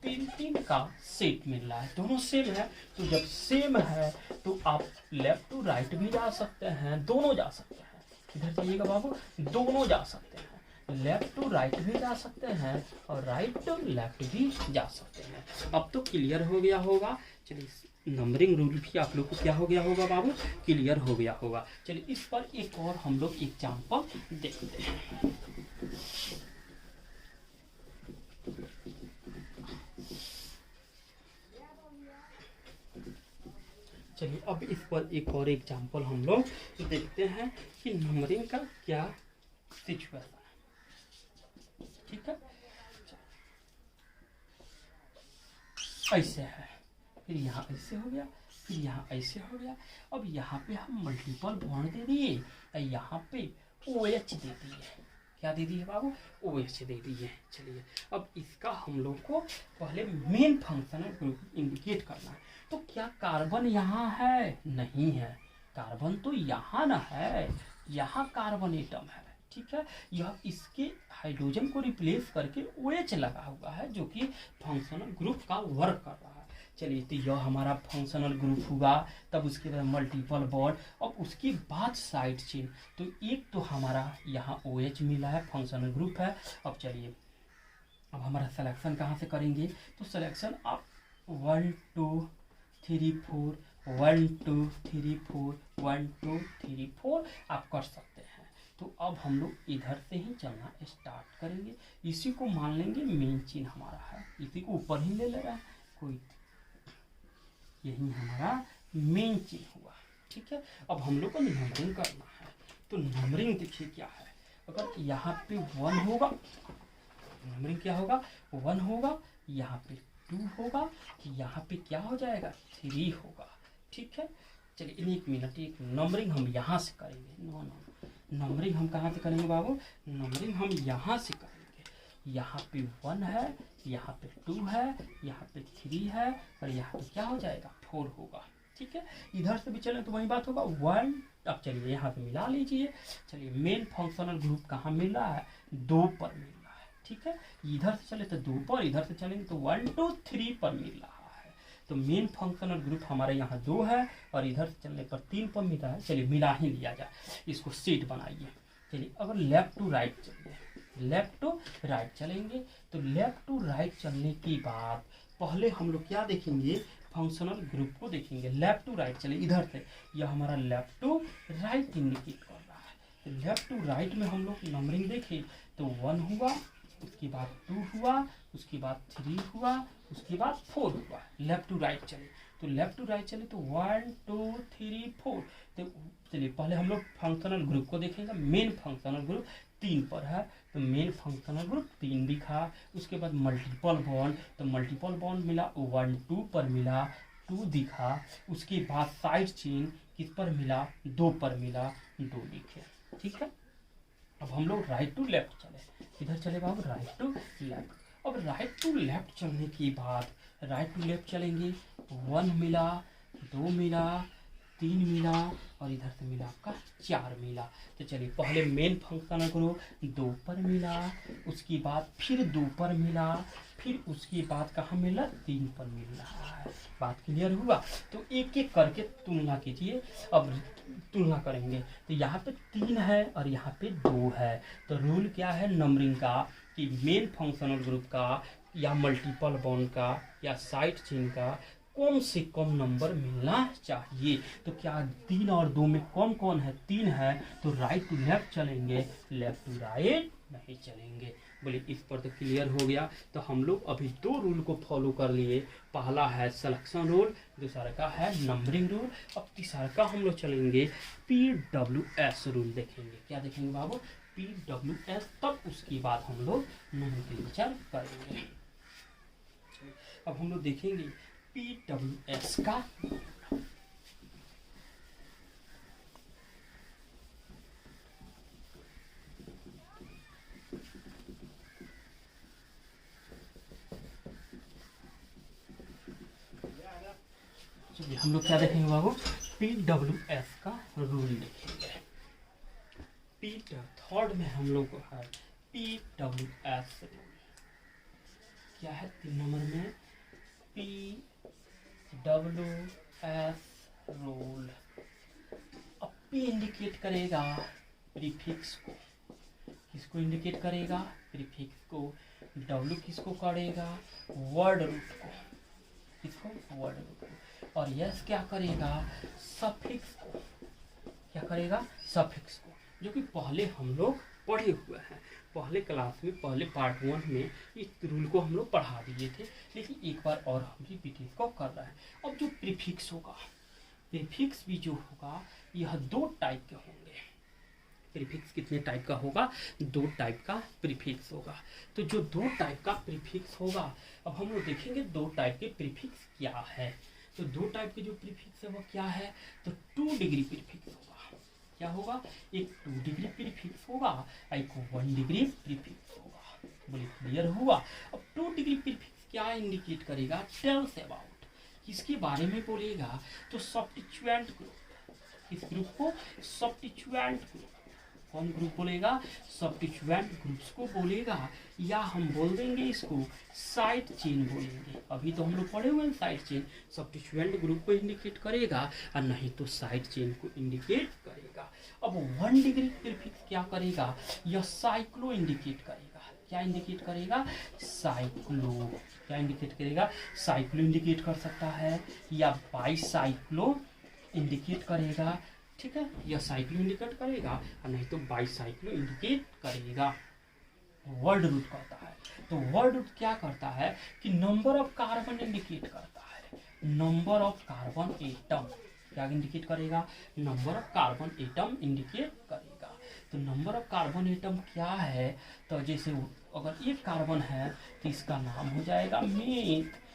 3 का सेट मिल रहा है, दोनों सेम है। तो जब सेम है तो आप लेफ्ट टू राइट भी जा सकते हैं, दोनों जा सकते हैं। किधर जाइएगा बाबू, दोनों जा सकते हैं, लेफ्ट टू राइट भी जा सकते हैं और राइट टू लेफ्ट भी जा सकते हैं। अब तो क्लियर हो गया होगा। चलिए नंबरिंग रूल भी आप लोग को क्या हो गया होगा बाबू, क्लियर हो गया होगा। चलिए इस पर एक और हम लोग एग्जाम्पल देखते हैं। चलिए अब इस पर एक और एग्जाम्पल हम लोग देखते हैं कि नंबरिंग का क्या सिचुएशन है। ठीक है, ऐसे है, फिर यहाँ ऐसे हो गया, फिर यहाँ ऐसे हो गया। अब यहाँ पे हम मल्टीपल बॉन्ड दे दिए, यहाँ पे OH दे दिए। क्या दे दिए बाबू, OH दे दिए। चलिए अब इसका हम लोग को पहले मेन फंक्शनल ग्रुप इंडिकेट करना है। तो क्या कार्बन यहाँ है, नहीं है, कार्बन तो यहाँ ना है, यहाँ कार्बन एटम है। ठीक है, यह इसके हाइड्रोजन को रिप्लेस करके OH लगा हुआ है, जो कि फंक्शनल ग्रुप का वर्क कर रहा है। चलिए तो यह हमारा फंक्शनल ग्रुप हुआ। तब उसके बाद मल्टीपल बॉन्ड, और उसके बाद साइड चेन। तो एक तो हमारा यहाँ OH मिला है, फंक्शनल ग्रुप है। अब चलिए अब हमारा सिलेक्शन कहाँ से करेंगे, तो सिलेक्शन आप 1 2 3 4 1 2 3 4 1 2 3 4 आप कर सकते हैं। तो अब हम लोग इधर से ही चलना स्टार्ट करेंगे। इसी को मान लेंगे मेन चिन्ह हमारा है, इसी को ऊपर ही ले रहा है कोई, यही हमारा मेन चिन्ह हुआ। ठीक है, अब हम लोग को नंबरिंग करना है। तो नंबरिंग देखिए क्या है, अगर यहाँ पे 1 होगा, नंबरिंग क्या होगा, 1 होगा, यहाँ पे 2 होगा, यहाँ पे क्या हो जाएगा, 3 होगा। ठीक है, चलिए एक मिनट, एक नंबरिंग हम यहाँ से करेंगे। नो नंबरिंग हम कहाँ से करेंगे बाबू, नंबरिंग हम यहाँ से करेंगे। यहाँ पे 1 है, यहाँ पे 2 है, यहाँ पे 3 है, और यहाँ पे क्या हो जाएगा, 4 होगा। ठीक है, इधर से भी चलें तो वही बात होगा 1। अब चलिए यहाँ पे मिला लीजिए। चलिए मेन फंक्शनल ग्रुप कहाँ मिल रहा है, 2 पर मिल रहा है। ठीक है, इधर से चले तो 2 पर, इधर से चलेंगे तो 1 2 3 पर मिल रहा है। तो मेन फंक्शनल ग्रुप हमारे यहाँ 2 है, और इधर से चलने पर 3 पर मिला है। चलिए मिला ही लिया जाए, इसको सेट बनाइए। चलिए अगर लेफ्ट टू राइट चलिए, लेफ्ट टू राइट चलेंगे, तो लेफ्ट टू राइट चलने के बाद पहले हम लोग क्या देखेंगे, फंक्शनल ग्रुप को देखेंगे। लेफ्ट टू राइट चले, इधर से यह हमारा लेफ्ट टू राइट इंडिकेट कर रहा है। तो लेफ्ट टू राइट में हम लोग नंबरिंग देखें तो 1 हुआ, उसके बाद 2 हुआ, उसके बाद 3 हुआ, उसके बाद 4 हुआ। लेफ्ट टू राइट चले, तो लेफ्ट टू राइट चले तो 1 2 3 4। तो चलिए पहले हम लोग फंक्शनल ग्रुप को देखेंगे। मेन फंक्शनल ग्रुप 3 पर है, तो मेन फंक्शनल ग्रुप 3 दिखा। उसके बाद मल्टीपल बॉन्ड, तो मल्टीपल बॉन्ड मिला 1 2 पर मिला, 2 दिखा। उसके बाद साइड चेन किस पर मिला, 2 पर मिला, 2 दिखे। ठीक है, अब हम लोग राइट टू लेफ्ट चले, इधर चले बाबू राइट टू लेफ्ट। अब राइट टू लेफ्ट चलने के बाद राइट टू लेफ्ट चलेंगे, 1 मिला, 2 मिला, 3 मिला, और इधर से मिला आपका 4 मिला। तो चलिए पहले मेन फंक्शनल ग्रुप 2 पर मिला, उसके बाद फिर 2 पर मिला, फिर उसके बाद कहाँ मिला, 3 पर मिल रहा है। बात क्लियर हुआ। तो एक एक करके तुलना कीजिए। अब तुलना करेंगे तो यहाँ पे 3 है और यहाँ पे 2 है। तो रूल क्या है नंबरिंग का, कि मेन फंक्शनल ग्रुप का या मल्टीपल बॉन्ड का या साइड चेन का कम से कम नंबर मिलना चाहिए। तो क्या 3 और 2 में कौन कौन है, 3 है, तो राइट टू लेफ्ट चलेंगे, लेफ्ट टू राइट नहीं चलेंगे। बोले इस पर तो क्लियर हो गया। तो हम लोग अभी दो रूल को फॉलो कर लिए। पहला है सिलेक्शन रूल, दूसरा का है नंबरिंग रूल। अब तीसरा का हम लोग चलेंगे PWS रूल देखेंगे। क्या देखेंगे बाबू? PWS। तब उसके बाद हम लोग नोमेनक्लेचर करेंगे। अब हम लोग देखेंगे PWS का। चलिए हम लोग क्या देखेंगे बाबू? PWS का रूल देखेंगे। थर्ड में हम लोग को है PWS रूल। क्या है 3 नंबर में? PWS rule. अब P इंडिकेट करेगा प्रीफिक्स को। किसको इंडिकेट करेगा? प्रीफिक्स को। W किसको करेगा? वर्ड रूट को। किसको? वर्ड रूट को। और यस क्या करेगा? सफिक्स को। क्या करेगा? सफिक्स को, जो कि पहले हम लोग पढ़े हुए हैं। पहले क्लास में, पहले पार्ट 1 में इस रूल को हम लोग पढ़ा दिए थे, लेकिन एक बार और हम रिपीट इसको कर रहे हैं। अब जो प्रीफिक्स होगा, प्रीफिक्स भी जो होगा यह 2 टाइप के होंगे। प्रीफिक्स कितने टाइप का होगा? 2 टाइप का प्रीफिक्स होगा। तो जो 2 टाइप का प्रीफिक्स होगा, अब हम लोग देखेंगे 2 टाइप के प्रीफिक्स क्या है। तो 2 टाइप के जो प्रीफिक्स है वो क्या है? तो 2 डिग्री प्रीफिक्स होगा। क्या होगा? एक 2 डिग्री प्रीफिक्स होगा, एक 1 डिग्री प्रीफिक्स होगा। बोले क्लियर हुआ? अब 2 डिग्री प्रीफिक्स क्या इंडिकेट करेगा? Tells about. किसके बारे में बोलेगा? तो सब्स्टिट्यूएंट ग्रुप। किस ग्रुप को? Substituent group. कौन ग्रुप बोलेगा? सब्स्टिट्यूएंट ग्रुप्स को बोलेगा, या हम बोल देंगे इसको साइड चेन बोलेंगे। अभी तो हम लोग पढ़े हुए हैं साइड चेन। सब्स्टिट्यूएंट ग्रुप को इंडिकेट करेगा और नहीं तो साइड चेन को इंडिकेट करेगा। अब 1 डिग्री प्रीफिक्स क्या करेगा? यह साइक्लो इंडिकेट करेगा। क्या इंडिकेट करेगा? साइक्लो। क्या इंडिकेट करेगा? साइक्लो इंडिकेट कर सकता है, या बाईसाइक्लो इंडिकेट करेगा। ठीक है, यह साइक्लो इंडिकेट करेगा और नहीं तो बाईसाइक्लो इंडिकेट करेगा। वर्ड रूट करता है। तो वर्ड रूट क्या करता है कि नंबर ऑफ कार्बन इंडिकेट करता है। नंबर ऑफ कार्बन एटम क्या इंडिकेट करेगा? Number of carbon atom indicate करेगा। तो नंबर ऑफ कार्बन एटम क्या है? तो जैसे अगर 1 कार्बन है तो इसका नाम हो जाएगा मेथ।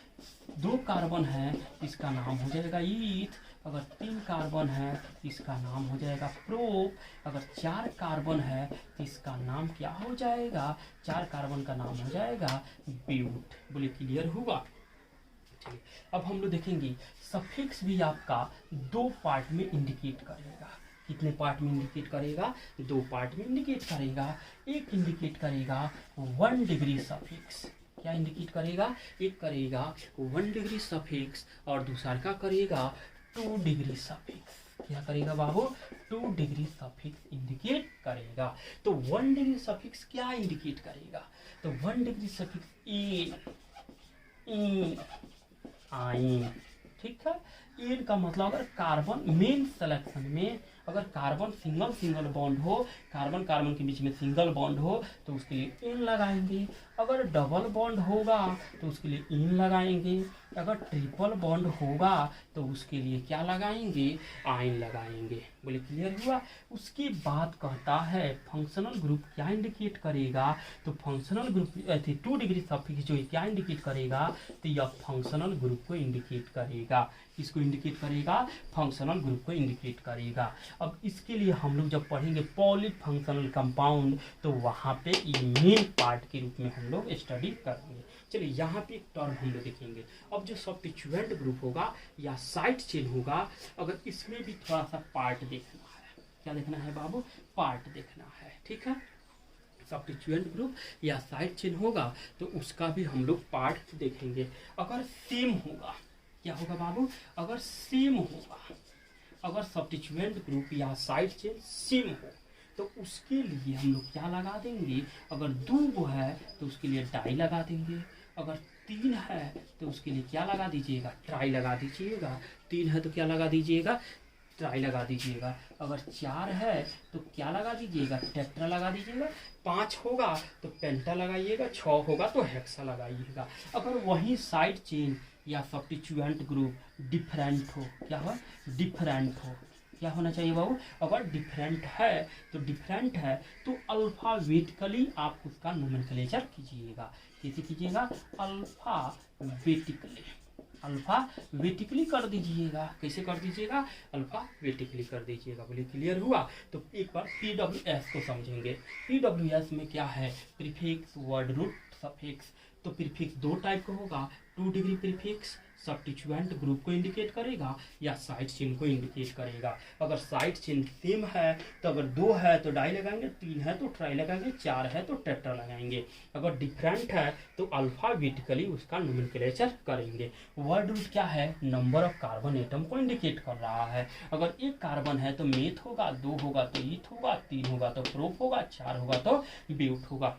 2 कार्बन है इसका नाम हो जाएगा ईथ। अगर 3 कार्बन है इसका नाम हो जाएगा प्रोप। अगर 4 कार्बन है तो इसका नाम क्या हो जाएगा? 4 कार्बन का नाम हो जाएगा ब्यूट। बोले क्लियर हुआ? चलिए अब हम लोग देखेंगे सफिक्स भी आपका 2 पार्ट में इंडिकेट करेगा। कितने पार्ट में इंडिकेट करेगा? 2 पार्ट में इंडिकेट करेगा। एक इंडिकेट करेगा 1 डिग्री सफिक्स। क्या इंडिकेट करेगा? एक करेगा 1 डिग्री सफिक्स और दूसरा का करेगा 2 डिग्री सफिक्स। क्या करेगा बाबू? 2 डिग्री सफिक्स इंडिकेट करेगा। तो 1 डिग्री सफिक्स क्या इंडिकेट करेगा? तो 1 डिग्री सफिक्स इन, आइन। ठीक है, इन का मतलब अगर कार्बन मेन सिलेक्शन में अगर कार्बन सिंगल सिंगल बॉन्ड हो, कार्बन कार्बन के बीच में सिंगल बॉन्ड हो तो उसके लिए इन लगाएंगे। अगर डबल बॉन्ड होगा तो उसके लिए इन लगाएंगे। अगर ट्रिपल बॉन्ड होगा तो उसके लिए क्या लगाएंगे? आइन लगाएंगे। बोले क्लियर हुआ? उसके बाद कहता है फंक्शनल ग्रुप क्या इंडिकेट करेगा? तो फंक्शनल ग्रुप 2 डिग्री सफिक्स जो क्या इंडिकेट करेगा? तो यह फंक्शनल ग्रुप को इंडिकेट करेगा। किसको इंडिकेट करेगा? फंक्शनल ग्रुप को इंडिकेट करेगा। अब इसके लिए हम लोग जब पढ़ेंगे पॉलीफंक्शनल कंपाउंड तो वहाँ पे ये मेन पार्ट के रूप में हम लोग स्टडी करेंगे। चलिए यहाँ पे एक टर्म हम लोग देखेंगे। अब जो सब्स्टिट्यूएंट ग्रुप होगा या साइड चेन होगा, अगर इसमें भी थोड़ा सा पार्ट देखना है। क्या देखना है बाबू? पार्ट देखना है। ठीक है, सब्स्टिट्यूएंट ग्रुप या साइड चेन होगा तो उसका भी हम लोग पार्ट देखेंगे। अगर सेम होगा, क्या होगा बाबू? अगर सेम होगा, अगर सब्स्टिट्यूएंट ग्रुप या साइड चेन सेम हो तो उसके लिए हम लोग क्या लगा देंगे? अगर 2 है तो उसके लिए डाई लगा देंगे। अगर 3 है तो उसके लिए क्या लगा दीजिएगा? ट्राई लगा दीजिएगा। 3 है तो क्या लगा दीजिएगा? ट्राई लगा दीजिएगा। अगर 4 है तो क्या लगा दीजिएगा, टेट्रा लगा दीजिएगा। 5 होगा तो पेंटा लगाइएगा। 6 होगा तो हेक्सा लगाइएगा। अगर वही साइड चेन या सब्स्टिट्यूएंट ग्रुप डिफरेंट हो, क्या हो, डिफरेंट हो, क्या होना चाहिए बाबू, अगर डिफरेंट है तो अल्फाबेटिकली आप उसका नोमेनक्लेचर कीजिएगा। कैसे कीजिएगा, अल्फाबेटिकली कर दीजिएगा। कैसे कर दीजिएगा, अल्फाबेटिकली कर दीजिएगा। बोलिए क्लियर हुआ। तो एक बार PWS को समझेंगे। PWS में क्या है, प्रीफिक्स, वर्ड रूट, सफिक्स। तो प्रीफिक्स 2 टाइप का होगा, 2 डिग्री प्रीफिक्स सब्स्टिट्यूएंट ग्रुप को इंडिकेट करेगा या साइड चेन को इंडिकेट करेगा। अगर साइड चेन सेम है तो अगर 2 है तो डाई लगाएंगे, 3 है तो ट्राई लगाएंगे, 4 है तो टेट्रा लगाएंगे। अगर डिफरेंट है तो अल्फाबेटिकली उसका नोमेनक्लेचर करेंगे। वर्ड रूट क्या है, नंबर ऑफ कार्बन एटम को इंडिकेट कर रहा है। अगर 1 कार्बन है तो मेथ होगा, 2 होगा तो ईथ होगा, 3 होगा तो प्रोप होगा, 4 होगा तो ब्यूट होगा।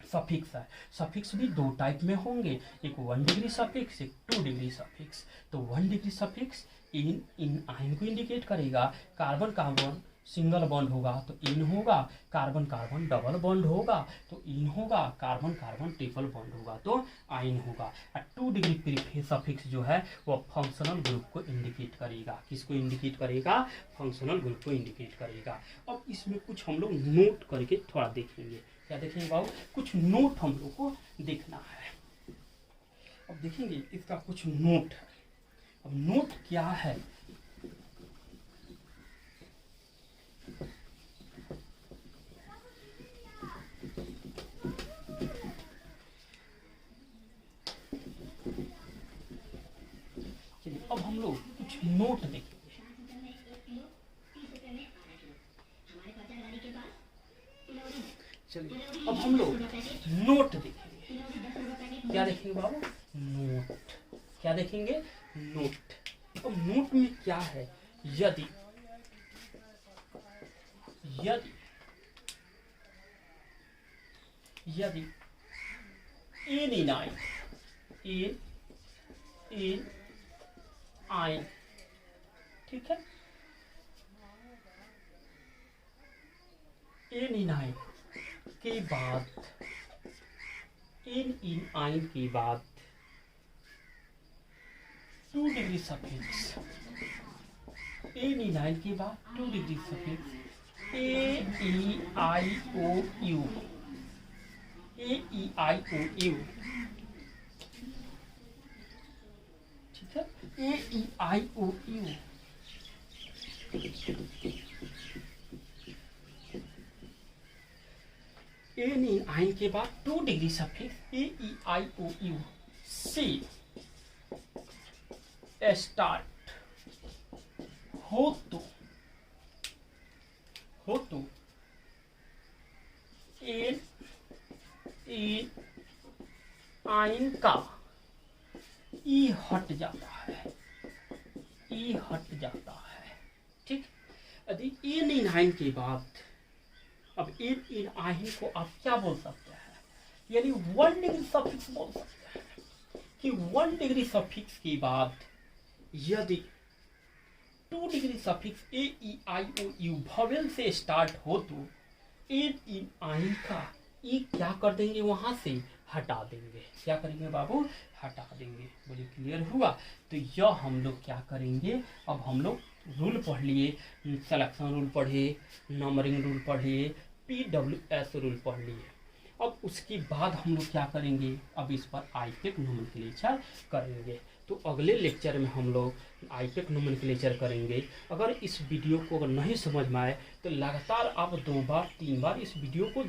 सफिक्स है, सफिक्स भी 2 टाइप में होंगे, एक 1 डिग्री सफिक्स, एक 2 डिग्री सफिक्स। तो 1 डिग्री सफिक्स इन आयन को इंडिकेट करेगा। कार्बन कार्बन सिंगल बॉन्ड होगा तो इन होगा, कार्बन कार्बन डबल बॉन्ड होगा तो इन होगा, कार्बन कार्बन ट्रिपल बॉन्ड होगा तो आयन होगा। और 2 डिग्री सफिक्स जो है वो फंक्शनल ग्रुप को इंडिकेट करेगा। किसको इंडिकेट करेगा, फंक्शनल ग्रुप को इंडिकेट करेगा। अब इसमें कुछ हम लोग नोट करके थोड़ा देखेंगे। क्या देखेंगे बाबू, कुछ नोट हम लोग को देखना है। अब देखेंगे इसका कुछ नोट है। अब नोट क्या है, चलिए अब हम लोग कुछ नोट देखेंगे। चलिए अब हम लोग नोट देखेंगे। क्या देखेंगे बाबू, नोट। क्या देखेंगे, नोट। अब नोट में क्या है, यदि एनिनाइन आयन, ठीक है, एनिनाइन के बाद इन आयन के बाद 2 डिग्री सफिक्स, एनिनाइन के बाद 2 डिग्री सफिक्स AEIOU, ठीक है, AEIOU। एनिन आयन के बाद 2 डिग्री सफिक्स AEIOU से स्टार्ट हो तो एन आयन का ई हट जाता है, ठीक। यदि एनिन आयन के बाद, अब इन आयन को आप क्या बोल सकते हैं, यानी 1 डिग्री सफिक्स बोल सकते हैं कि 1 डिग्री सफिक्स के बाद यदि 2 डिग्री सफिक्स AEIOU वोवेल से स्टार्ट हो तो इन आयन का ई क्या कर देंगे, वहां से हटा देंगे। क्या करेंगे बाबू, हटा देंगे। बोलिए क्लियर हुआ। तो यह हम लोग क्या करेंगे, अब हम लोग रूल पढ़ लिए, सिलेक्शन रूल पढ़े, नंबरिंग रूल पढ़े, PWS रूल पढ़ लिए। अब उसके बाद हम लोग क्या करेंगे, अब इस पर आईपेक नोमेनक्लेचर करेंगे। तो अगले लेक्चर में हम लोग आईपेक नोमेनक्लेचर करेंगे। अगर इस वीडियो को अगर नहीं समझ में आए तो लगातार आप 2 बार 3 बार इस वीडियो को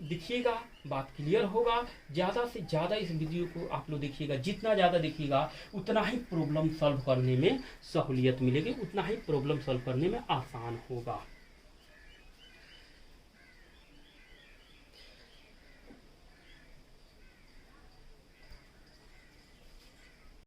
देखिएगा, बात क्लियर होगा। ज़्यादा से ज़्यादा इस वीडियो को आप लोग देखिएगा, जितना ज़्यादा देखिएगा उतना ही प्रॉब्लम सॉल्व करने में सहूलियत मिलेगी, उतना ही प्रॉब्लम सॉल्व करने में आसान होगा।